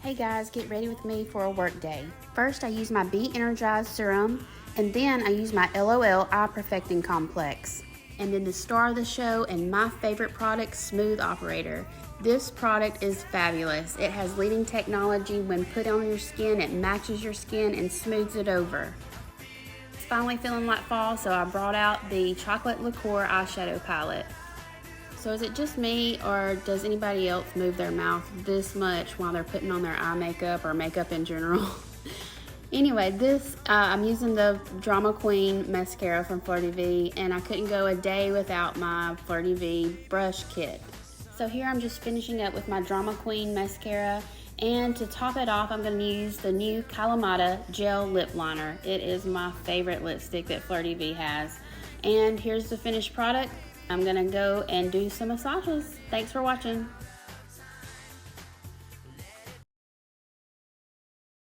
Hey guys, get ready with me for a work day. First, I use my Be Energized serum, and then I use my LOL Eye Perfecting Complex. And then the star of the show and my favorite product, Smooth Operator. This product is fabulous. It has leading technology. When put on your skin, it matches your skin and smooths it over. It's finally feeling like fall, so I brought out the Chocolate Liqueur eyeshadow palette. So is it just me, or does anybody else move their mouth this much while they're putting on their eye makeup or makeup in general? Anyway, I'm using the Drama Queen mascara from Fleur de Vie, and I couldn't go a day without my Fleur de Vie brush kit. So here I'm just finishing up with my Drama Queen mascara, and to top it off, I'm going to use the new Kalamata Gel Lip Liner. It is my favorite lipstick that Fleur de Vie has. And here's the finished product. I'm gonna go and do some massages. Thanks for watching.